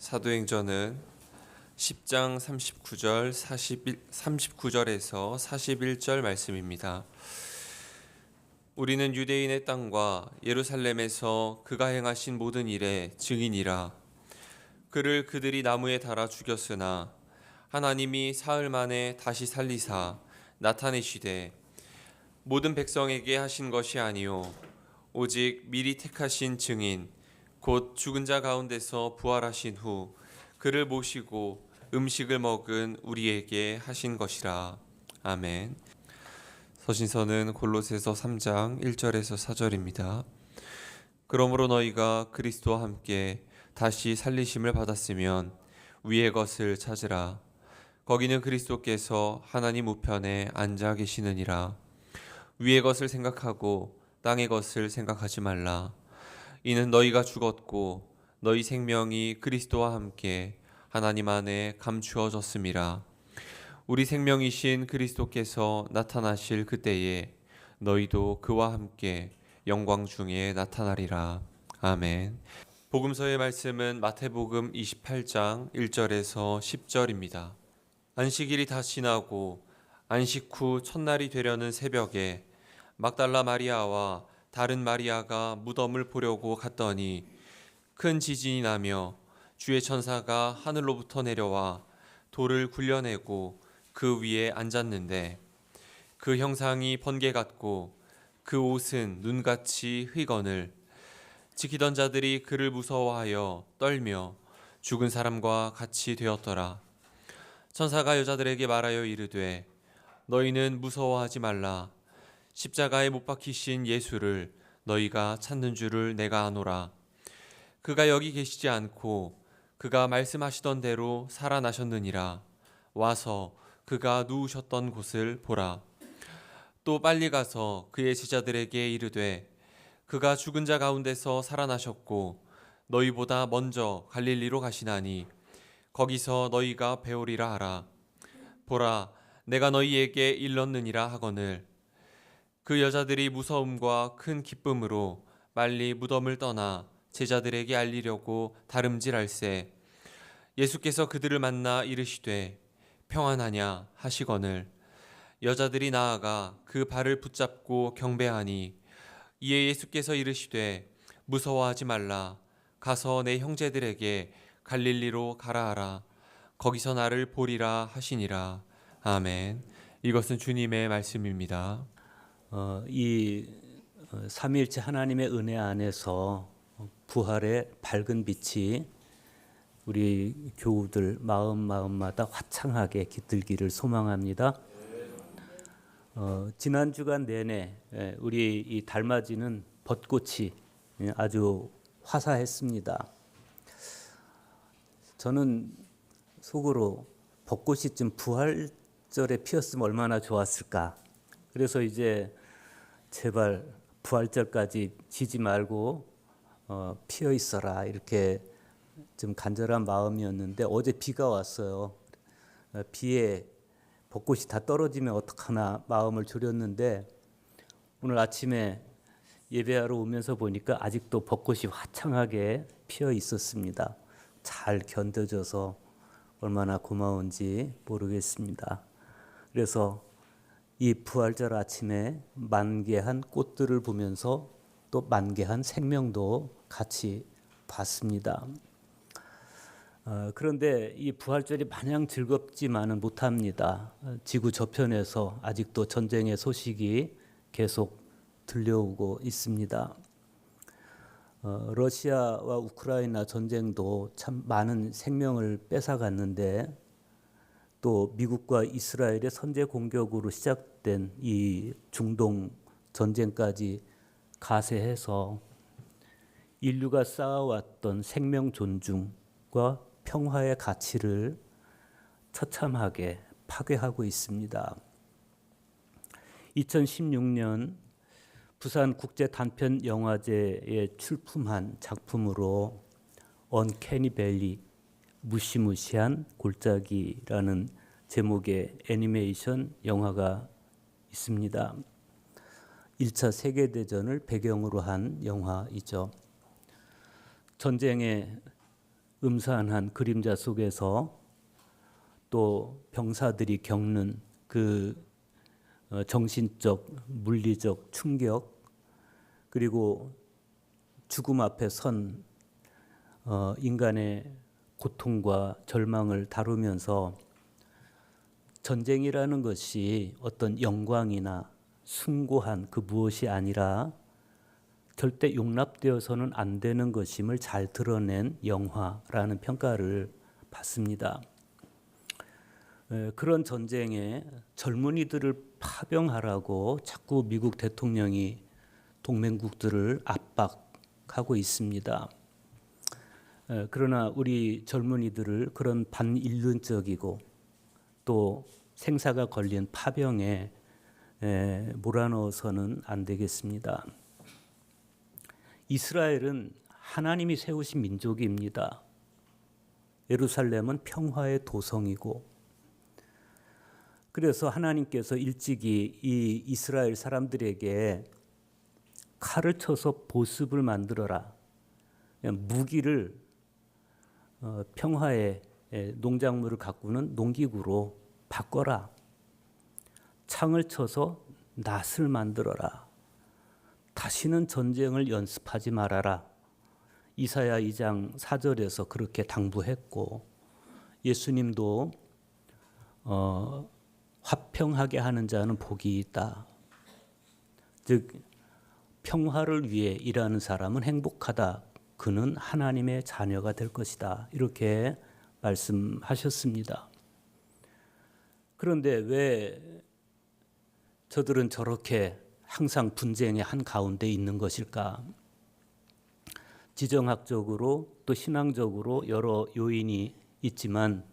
사도행전은 10장 39절에서 41절 말씀입니다. 우리는 유대인의 땅과 예루살렘에서 그가 행하신 모든 일의 증인이라. 그를 그들이 나무에 달아 죽였으나 하나님이 사흘 만에 다시 살리사 나타내시되 모든 백성에게 하신 것이 아니요 오직 미리 택하신 증인 곧 죽은 자 가운데서 부활하신 후 그를 모시고 음식을 먹은 우리에게 하신 것이라. 아멘. 서신서는 골로새서 3장 1절에서 4절입니다. 그러므로 너희가 그리스도와 함께 다시 살리심을 받았으면 위의 것을 찾으라. 거기는 그리스도께서 하나님 우편에 앉아 계시느니라. 위의 것을 생각하고 땅의 것을 생각하지 말라. 이는 너희가 죽었고 너희 생명이 그리스도와 함께 하나님 안에 감추어졌음이라. 우리 생명이신 그리스도께서 나타나실 그때에 너희도 그와 함께 영광 중에 나타나리라. 아멘. 복음서의 말씀은 마태복음 28장 1절에서 10절입니다. 안식일이 다 지나고 안식 후 첫날이 되려는 새벽에 막달라 마리아와 다른 마리아가 무덤을 보려고 갔더니 큰 지진이 나며 주의 천사가 하늘로부터 내려와 돌을 굴려내고 그 위에 앉았는데 그 형상이 번개 같고 그 옷은 눈같이 희건을. 지키던 자들이 그를 무서워하여 떨며 죽은 사람과 같이 되었더라. 천사가 여자들에게 말하여 이르되 너희는 무서워하지 말라. 십자가에 못 박히신 예수를 너희가 찾는 줄을 내가 아노라. 그가 여기 계시지 않고 그가 말씀하시던 대로 살아나셨느니라. 와서 그가 누우셨던 곳을 보라. 또 빨리 가서 그의 제자들에게 이르되 그가 죽은 자 가운데서 살아나셨고 너희보다 먼저 갈릴리로 가시나니 거기서 너희가 배우리라 하라. 보라, 내가 너희에게 일렀느니라 하거늘. 그 여자들이 무서움과 큰 기쁨으로 빨리 무덤을 떠나 제자들에게 알리려고 다름질할세 예수께서 그들을 만나 이르시되 평안하냐 하시거늘. 여자들이 나아가 그 발을 붙잡고 경배하니 이에 예수께서 이르시되 무서워하지 말라. 가서 내 형제들에게 갈릴리로 가라 하라. 거기서 나를 보리라 하시니라. 아멘. 이것은 주님의 말씀입니다. 이 삼위일체 하나님의 은혜 안에서 부활의 밝은 빛이 우리 교우들 마음마다 화창하게 깃들기를 소망합니다. 지난 주간 내내 우리 이 달맞이는 벚꽃이 아주 화사했습니다. 저는 속으로 벚꽃이 좀 부활절에 피었으면 얼마나 좋았을까. 그래서 이제 제발 부활절까지 지지 말고 피어 있어라 이렇게 좀 간절한 마음이었는데 어제 비가 왔어요. 비에 벚꽃이 다 떨어지면 어떡하나 마음을 졸였는데 오늘 아침에 예배하러 오면서 보니까 아직도 벚꽃이 화창하게 피어 있었습니다. 잘 견뎌져서 얼마나 고마운지 모르겠습니다. 그래서 이 부활절 아침에 만개한 꽃들을 보면서 또 만개한 생명도 같이 봤습니다. 그런데 이 부활절이 마냥 즐겁지만은 못합니다. 지구 저편에서 아직도 전쟁의 소식이 계속 들려오고 있습니다. 러시아와 우크라이나 전쟁도 참 많은 생명을 뺏어갔는데 또 미국과 이스라엘의 선제 공격으로 시작된 이 중동 전쟁까지 가세해서 인류가 쌓아왔던 생명 존중과 평화의 가치를 처참하게 파괴하고 있습니다. 2016년 부산 국제 단편 영화제에 출품한 작품으로 언캐니 밸리 무시무시한 골짜기라는 제목의 애니메이션 영화가 있습니다. 1차 세계대전을 배경으로 한 영화이죠. 전쟁의 음산한 그림자 속에서 또 병사들이 겪는 그 정신적, 물리적 충격, 그리고 죽음 앞에 선 인간의 고통과 절망을 다루면서 전쟁이라는 것이 어떤 영광이나 숭고한 그 무엇이 아니라 절대 용납되어서는 안 되는 것임을 잘 드러낸 영화라는 평가를 받습니다. 그런 전쟁에 젊은이들을 파병하라고 자꾸 미국 대통령이 동맹국들을 압박하고 있습니다. 그러나 우리 젊은이들을 그런 반인륜적이고 또 생사가 걸린 파병에 몰아넣어서는 안 되겠습니다. 이스라엘은 하나님이 세우신 민족입니다. 예루살렘은 평화의 도성이고, 그래서 하나님께서 일찍이 이 이스라엘 사람들에게 칼을 쳐서 보습을 만들어라, 무기를 평화의 농작물을 가꾸는 농기구로 바꿔라, 창을 쳐서 낫을 만들어라, 다시는 전쟁을 연습하지 말아라. 이사야 2장 4절에서 그렇게 당부했고, 예수님도 화평하게 하는 자는 복이 있다. 즉 평화를 위해 일하는 사람은 행복하다. 그는 하나님의 자녀가 될 것이다. 이렇게 말씀하셨습니다. 그런데 왜 저들은 저렇게 항상 분쟁의 한가운데 있는 것일까? 지정학적으로 또 신앙적으로 여러 요인이 있지만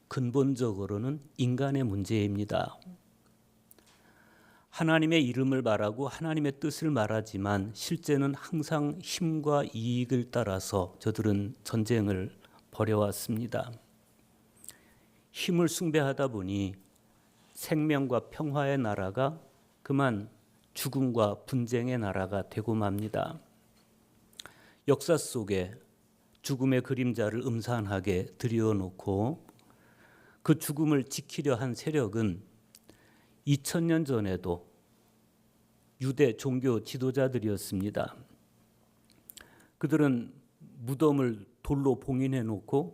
근본적으로는 인간의 문제입니다. 하나님의 이름을 말하고 하나님의 뜻을 말하지만 실제는 항상 힘과 이익을 따라서 저들은 전쟁을 벌여왔습니다. 힘을 숭배하다 보니 생명과 평화의 나라가 그만 죽음과 분쟁의 나라가 되고 맙니다. 역사 속에 죽음의 그림자를 음산하게 들여놓고 그 죽음을 지키려 한 세력은 2000년 전에도 유대 종교 지도자들이었습니다. 그들은 무덤을 돌로 봉인해 놓고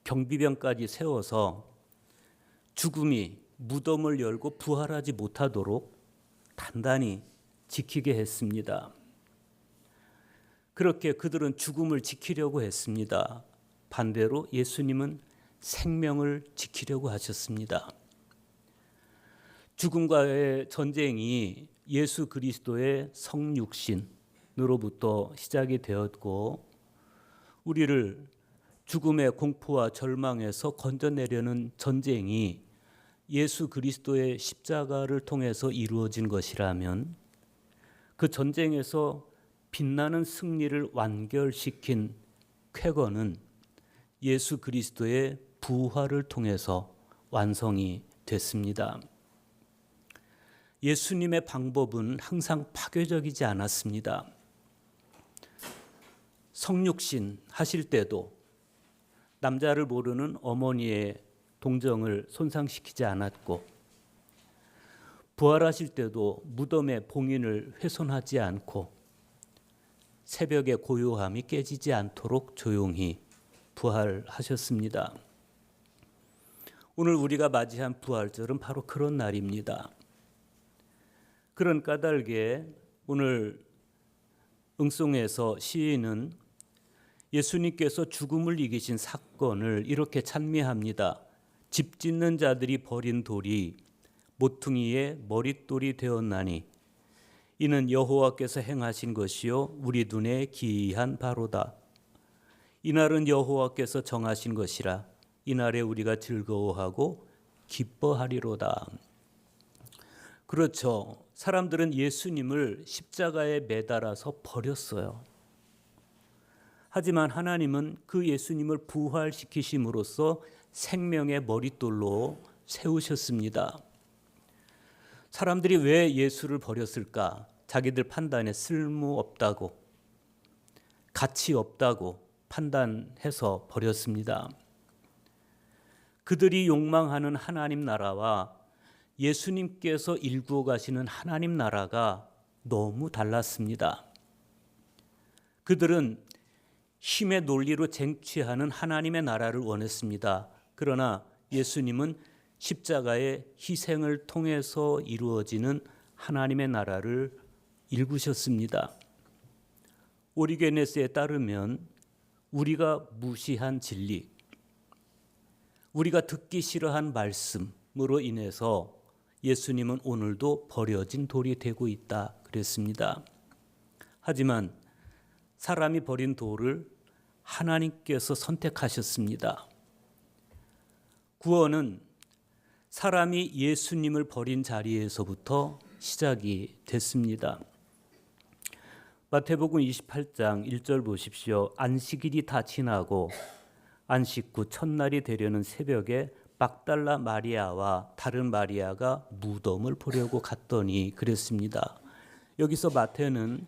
경비병까지 세워서 죽음이 무덤을 열고 부활하지 못하도록 단단히 지키게 했습니다. 그렇게 그들은 죽음을 지키려고 했습니다. 반대로 예수님은 생명을 지키려고 하셨습니다. 죽음과의 전쟁이 예수 그리스도의 성육신으로부터 시작이 되었고, 우리를 죽음의 공포와 절망에서 건져내려는 전쟁이 예수 그리스도의 십자가를 통해서 이루어진 것이라면, 그 전쟁에서 빛나는 승리를 완결시킨 쾌거는 예수 그리스도의 부활을 통해서 완성이 됐습니다. 예수님의 방법은 항상 파괴적이지 않았습니다. 성육신 하실 때도 남자를 모르는 어머니의 동정을 손상시키지 않았고, 부활하실 때도 무덤의 봉인을 훼손하지 않고 새벽의 고요함이 깨지지 않도록 조용히 부활하셨습니다. 오늘 우리가 맞이한 부활절은 바로 그런 날입니다. 그런 까닭에 오늘 응송에서 시인은 예수님께서 죽음을 이기신 사건을 이렇게 찬미합니다. 집 짓는 자들이 버린 돌이 모퉁이의 머릿돌이 되었나니 이는 여호와께서 행하신 것이요 우리 눈에 기이한 바로다. 이날은 여호와께서 정하신 것이라 이날에 우리가 즐거워하고 기뻐하리로다. 그렇죠. 사람들은 예수님을 십자가에 매달아서 버렸어요. 하지만 하나님은 그 예수님을 부활시키심으로써 생명의 머릿돌로 세우셨습니다. 사람들이 왜 예수를 버렸을까? 자기들 판단에 쓸모없다고, 가치 없다고 판단해서 버렸습니다. 그들이 욕망하는 하나님 나라와 예수님께서 일구어 가시는 하나님 나라가 너무 달랐습니다. 그들은 힘의 논리로 쟁취하는 하나님의 나라를 원했습니다. 그러나 예수님은 십자가의 희생을 통해서 이루어지는 하나님의 나라를 일구셨습니다. 오리게네스에 따르면 우리가 무시한 진리, 우리가 듣기 싫어한 말씀으로 인해서 예수님은 오늘도 버려진 돌이 되고 있다 그랬습니다. 하지만 사람이 버린 돌을 하나님께서 선택하셨습니다. 구원은 사람이 예수님을 버린 자리에서부터 시작이 됐습니다. 마태복음 28장 1절 보십시오. 안식일이 다 지나고 안식 후 첫날이 되려는 새벽에 막달라 마리아와 다른 마리아가 무덤을 보려고 갔더니 그랬습니다. 여기서 마태는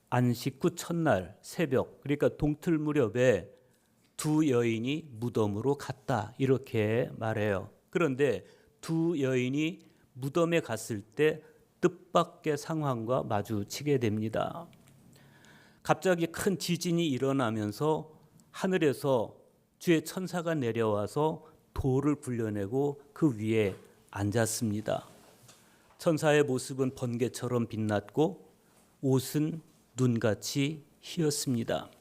안식 후 첫날 새벽, 그러니까 동틀 무렵에 두 여인이 무덤으로 갔다 이렇게 말해요. 그런데 두 여인이 무덤에 갔을 때 뜻밖의 상황과 마주치게 됩니다. 갑자기 큰 지진이 일어나면서 하늘에서 주의 천사가 내려와서 돌을 굴려내고 그 위에 앉았습니다. 천사의 모습은 번개처럼 빛났고 옷은 눈같이 희었습니다.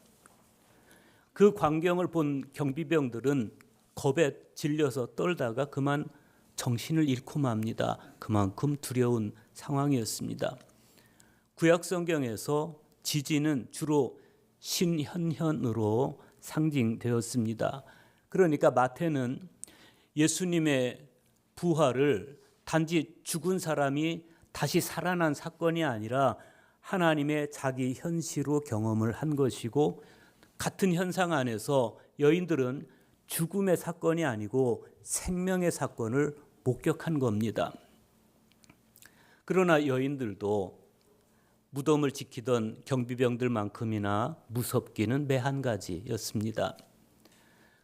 그 광경을 본 경비병들은 겁에 질려서 떨다가 그만 정신을 잃고 맙니다. 그만큼 두려운 상황이었습니다. 구약 성경에서 지진은 주로 신현현으로 상징되었습니다. 그러니까 마태는 예수님의 부활을 단지 죽은 사람이 다시 살아난 사건이 아니라 하나님의 자기 현시로 경험을 한 것이고, 같은 현상 안에서 여인들은 죽음의 사건이 아니고 생명의 사건을 목격한 겁니다. 그러나 여인들도 무덤을 지키던 경비병들만큼이나 무섭기는 매한 가지였습니다.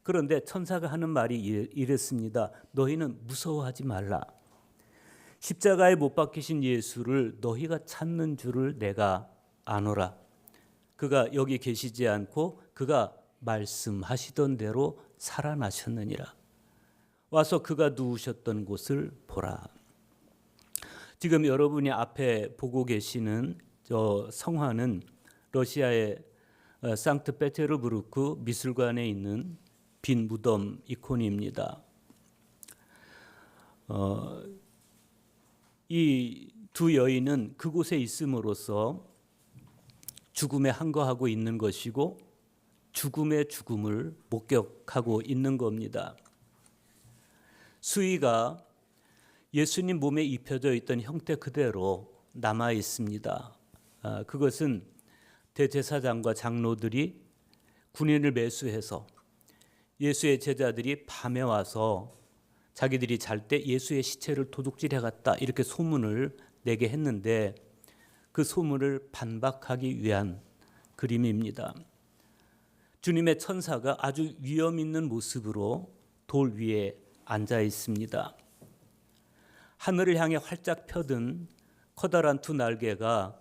그런데 천사가 하는 말이 이랬습니다. 너희는 무서워하지 말라. 십자가에 못 박히신 예수를 너희가 찾는 줄을 내가 아노라. 그가 여기 계시지 않고 그가 말씀하시던 대로 살아나셨느니라. 와서 그가 누우셨던 곳을 보라. 지금 여러분이 앞에 보고 계시는 저 성화는 러시아의 상트페테르부르크 미술관에 있는 빈 무덤 이콘입니다. 이 두 여인은 그곳에 있음으로써 죽음에 항거하고 있는 것이고 죽음의 죽음을 목격하고 있는 겁니다. 수의가 예수님 몸에 입혀져 있던 형태 그대로 남아 있습니다. 그것은 대제사장과 장로들이 군인을 매수해서 예수의 제자들이 밤에 와서 자기들이 잘 때 예수의 시체를 도둑질해 갔다 이렇게 소문을 내게 했는데 그 소문을 반박하기 위한 그림입니다. 주님의 천사가 아주 위험 있는 모습으로 돌 위에 앉아 있습니다. 하늘을 향해 활짝 펴든 커다란 두 날개가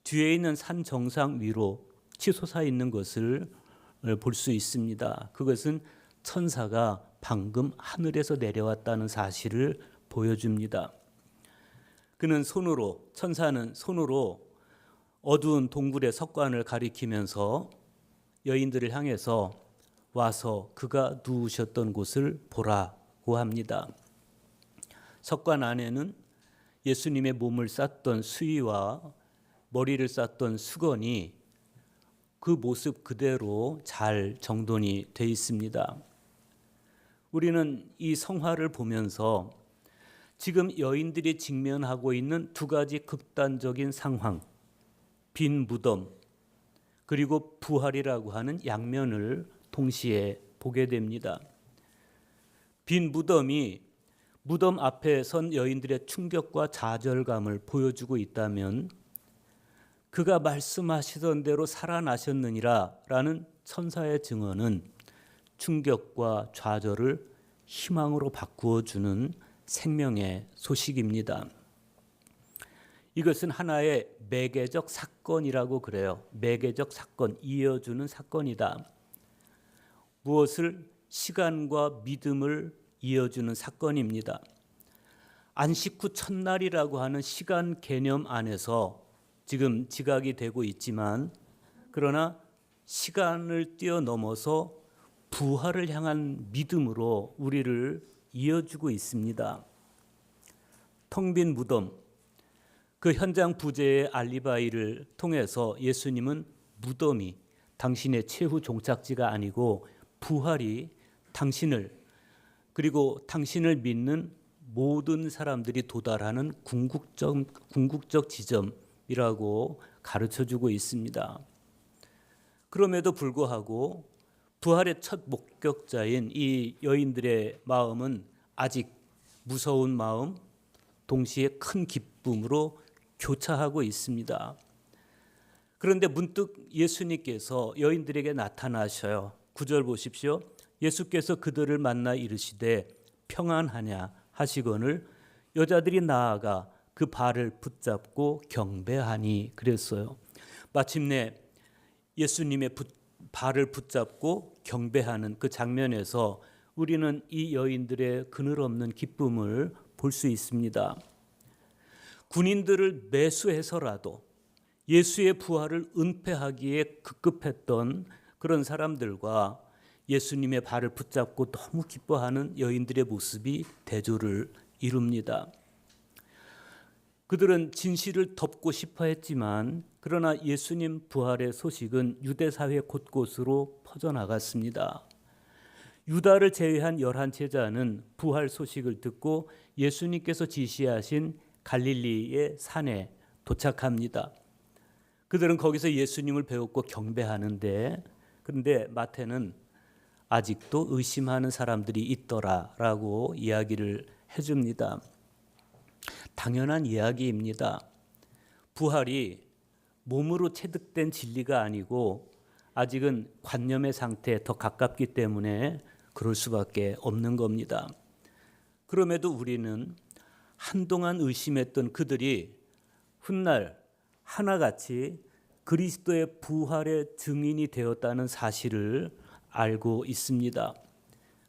뒤에 있는 산 정상 위로 치솟아 있는 것을 볼 수 있습니다. 그것은 천사가 방금 하늘에서 내려왔다는 사실을 보여줍니다. 그는 천사는 손으로 어두운 동굴의 석관을 가리키면서 여인들을 향해서 와서 그가 누우셨던 곳을 보라고 합니다. 석관 안에는 예수님의 몸을 쌌던 수의와 머리를 쌌던 수건이 그 모습 그대로 잘 정돈이 돼 있습니다. 우리는 이 성화를 보면서 지금 여인들이 직면하고 있는 두 가지 극단적인 상황, 빈 무덤, 그리고 부활이라고 하는 양면을 동시에 보게 됩니다. 빈 무덤이 무덤 앞에 선 여인들의 충격과 좌절감을 보여주고 있다면, 그가 말씀하시던 대로 살아나셨느니라 라는 천사의 증언은 충격과 좌절을 희망으로 바꾸어 주는 생명의 소식입니다. 이것은 하나의 매개적 사건이라고 그래요. 매개적 사건, 이어주는 사건이다. 무엇을? 시간과 믿음을 이어주는 사건입니다. 안식 후 첫날이라고 하는 시간 개념 안에서 지금 지각이 되고 있지만, 그러나 시간을 뛰어넘어서 부활을 향한 믿음으로 우리를 이어주고 있습니다. 텅 빈 무덤, 그 현장 부재의 알리바이를 통해서 예수님은 무덤이 당신의 최후 종착지가 아니고 부활이 당신을, 그리고 당신을 믿는 모든 사람들이 도달하는 궁극적 지점이라고 가르쳐주고 있습니다. 그럼에도 불구하고 부활의 첫 목격자인 이 여인들의 마음은 아직 무서운 마음, 동시에 큰 기쁨으로 교차하고 있습니다. 그런데 문득 예수님께서 여인들에게 나타나셔요. 9절 보십시오. 예수께서 그들을 만나 이르시되 평안하냐 하시거늘 여자들이 나아가 그 발을 붙잡고 경배하니 그랬어요. 마침내 예수님의 발을 붙잡고 경배하는 그 장면에서 우리는 이 여인들의 그늘없는 기쁨을 볼 수 있습니다. 군인들을 매수해서라도 예수의 부활을 은폐하기에 급급했던 그런 사람들과 예수님의 발을 붙잡고 너무 기뻐하는 여인들의 모습이 대조를 이룹니다. 그들은 진실을 덮고 싶어 했지만 그러나 예수님 부활의 소식은 유대 사회 곳곳으로 퍼져나갔습니다. 유다를 제외한 11제자는 부활 소식을 듣고 예수님께서 지시하신 갈릴리의 산에 도착합니다. 그들은 거기서 예수님을 배웠고 경배하는데, 그런데 마태는 아직도 의심하는 사람들이 있더라라고 이야기를 해줍니다. 당연한 이야기입니다. 부활이 몸으로 체득된 진리가 아니고 아직은 관념의 상태에 더 가깝기 때문에 그럴 수밖에 없는 겁니다. 그럼에도 우리는 한동안 의심했던 그들이 훗날 하나같이 그리스도의 부활의 증인이 되었다는 사실을 알고 있습니다.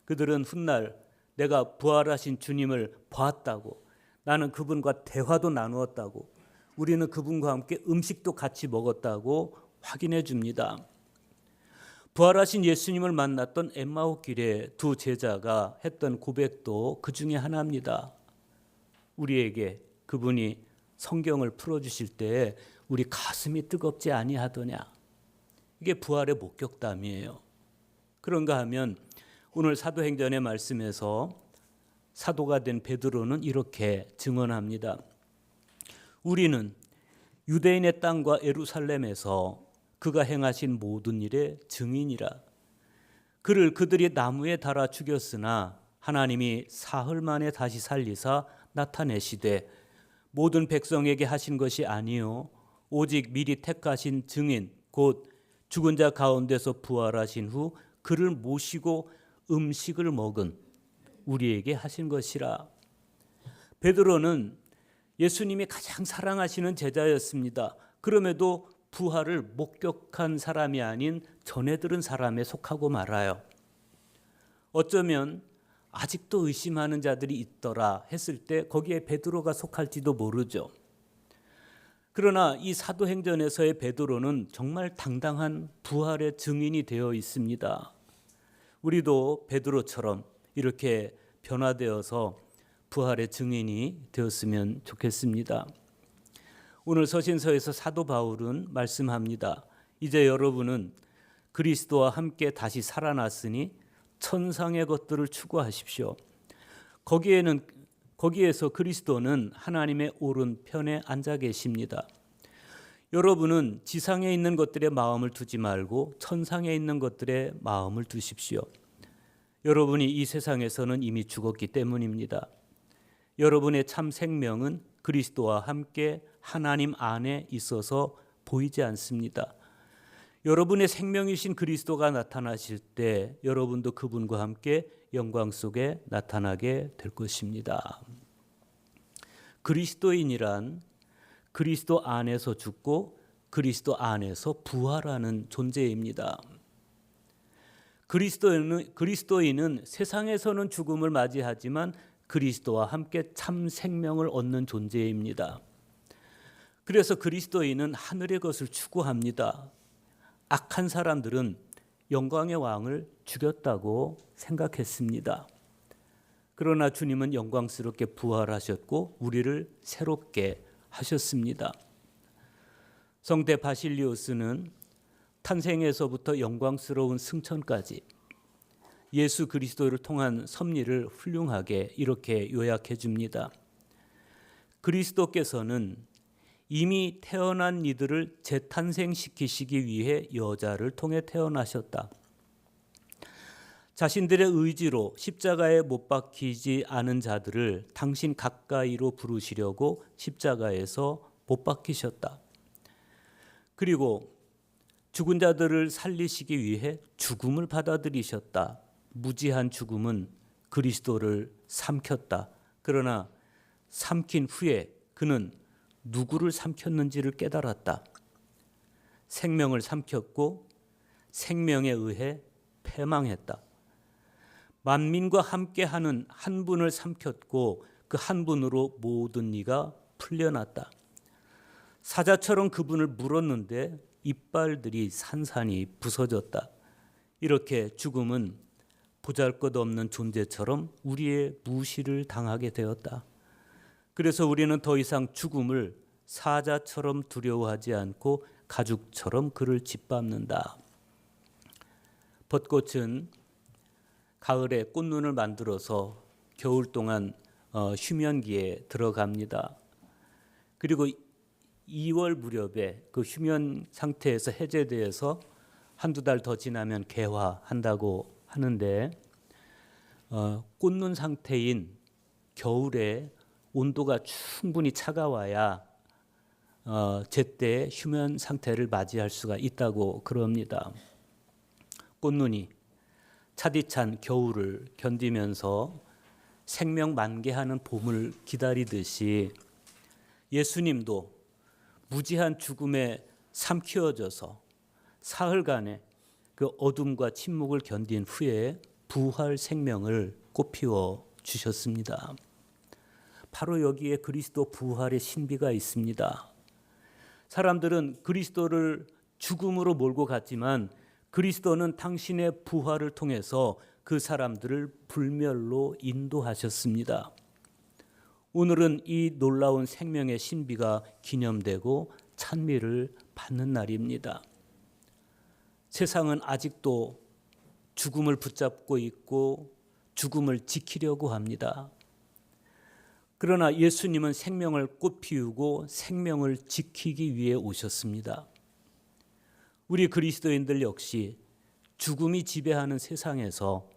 그들은 훗날 내가 부활하신 주님을 보았다고, 나는 그분과 대화도 나누었다고, 우리는 그분과 함께 음식도 같이 먹었다고 확인해 줍니다. 부활하신 예수님을 만났던 엠마오 길의 두 제자가 했던 고백도 그 중에 하나입니다. 우리에게 그분이 성경을 풀어주실 때 우리 가슴이 뜨겁지 아니하더냐. 이게 부활의 목격담이에요. 그런가 하면 오늘 사도행전의 말씀에서 사도가 된 베드로는 이렇게 증언합니다. 우리는 유대인의 땅과 예루살렘에서 그가 행하신 모든 일의 증인이라. 그를 그들이 나무에 달아 죽였으나 하나님이 사흘 만에 다시 살리사 나타내시되 모든 백성에게 하신 것이 아니요 오직 미리 택하신 증인 곧 죽은 자 가운데서 부활하신 후 그를 모시고 음식을 먹은 우리에게 하신 것이라. 베드로는 예수님이 가장 사랑하시는 제자였습니다. 그럼에도 부활을 목격한 사람이 아닌 전해 들은 사람에 속하고 말아요. 어쩌면 아직도 의심하는 자들이 있더라 했을 때 거기에 베드로가 속할지도 모르죠. 그러나 이 사도행전에서의 베드로는 정말 당당한 부활의 증인이 되어 있습니다. 우리도 베드로처럼 이렇게 변화되어서 부활의 증인이 되었으면 좋겠습니다. 오늘 서신서에서 사도 바울은 말씀합니다. 이제 여러분은 그리스도와 함께 다시 살아났으니 천상의 것들을 추구하십시오. 거기에서 그리스도는 하나님의 오른편에 앉아 계십니다. 여러분은 지상에 있는 것들에 마음을 두지 말고 천상에 있는 것들에 마음을 두십시오. 여러분이 이 세상에서는 이미 죽었기 때문입니다. 여러분의 참 생명은 그리스도와 함께 하나님 안에 있어서 보이지 않습니다. 여러분의 생명이신 그리스도가 나타나실 때 여러분도 그분과 함께 영광 속에 나타나게 될 것입니다. 그리스도인이란 그리스도 안에서 죽고 그리스도 안에서 부활하는 존재입니다. 그리스도인은 세상에서는 죽음을 맞이하지만 그리스도와 함께 참 생명을 얻는 존재입니다. 그래서 그리스도인은 하늘의 것을 추구합니다. 악한 사람들은 영광의 왕을 죽였다고 생각했습니다. 그러나 주님은 영광스럽게 부활하셨고 우리를 새롭게 하셨습니다. 성대 바실리오스는 탄생에서부터 영광스러운 승천까지 예수 그리스도를 통한 섭리를 훌륭하게 이렇게 요약해 줍니다. 그리스도께서는 이미 태어난 이들을 재탄생시키시기 위해 여자를 통해 태어나셨다. 자신들의 의지로 십자가에 못 박히지 않은 자들을 당신 가까이로 부르시려고 십자가에서 못 박히셨다. 그리고 죽은 자들을 살리시기 위해 죽음을 받아들이셨다. 무지한 죽음은 그리스도를 삼켰다. 그러나 삼킨 후에 그는 누구를 삼켰는지를 깨달았다. 생명을 삼켰고 생명에 의해 패망했다. 만민과 함께하는 한 분을 삼켰고 그 한 분으로 모든 이가 풀려났다. 사자처럼 그분을 물었는데 이빨들이 산산이 부서졌다. 이렇게 죽음은 보잘것없는 존재처럼 우리의 무시를 당하게 되었다. 그래서 우리는 더 이상 죽음을 사자처럼 두려워하지 않고 가죽처럼 그를 짓밟는다. 벚꽃은 가을에 꽃눈을 만들어서 겨울 동안 휴면기에 들어갑니다. 그리고 2월 무렵에 그 휴면 상태에서 해제되어서 한두 달 더 지나면 개화한다고 하는데 꽃눈 상태인 겨울에 온도가 충분히 차가워야 제때 휴면 상태를 맞이할 수가 있다고 그럽니다. 꽃눈이 차디찬 겨울을 견디면서 생명 만개하는 봄을 기다리듯이 예수님도 무지한 죽음에 삼키어져서 사흘간의 그 어둠과 침묵을 견딘 후에 부활 생명을 꽃피워 주셨습니다. 바로 여기에 그리스도 부활의 신비가 있습니다. 사람들은 그리스도를 죽음으로 몰고 갔지만 그리스도는 당신의 부활을 통해서 그 사람들을 불멸로 인도하셨습니다. 오늘은 이 놀라운 생명의 신비가 기념되고 찬미를 받는 날입니다. 세상은 아직도 죽음을 붙잡고 있고 죽음을 지키려고 합니다. 그러나 예수님은 생명을 꽃피우고 생명을 지키기 위해 오셨습니다. 우리 그리스도인들 역시 죽음이 지배하는 세상에서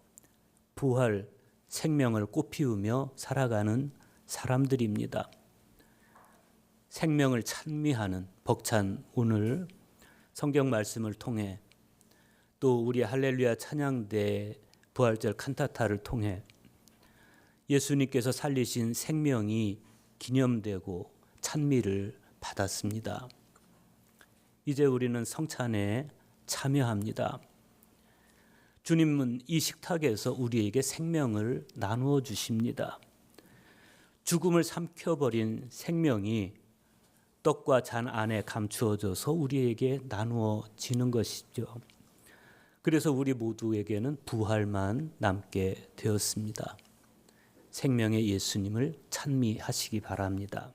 부활, 생명을 꽃피우며 살아가는 사람들입니다. 생명을 찬미하는 벅찬 오늘 성경 말씀을 통해 또 우리 할렐루야 찬양대 부활절 칸타타를 통해 예수님께서 살리신 생명이 기념되고 찬미를 받았습니다. 이제 우리는 성찬에 참여합니다. 주님은 이 식탁에서 우리에게 생명을 나누어 주십니다. 죽음을 삼켜버린 생명이 떡과 잔 안에 감추어져서 우리에게 나누어지는 것이죠. 그래서 우리 모두에게는 부활만 남게 되었습니다. 생명의 예수님을 찬미하시기 바랍니다.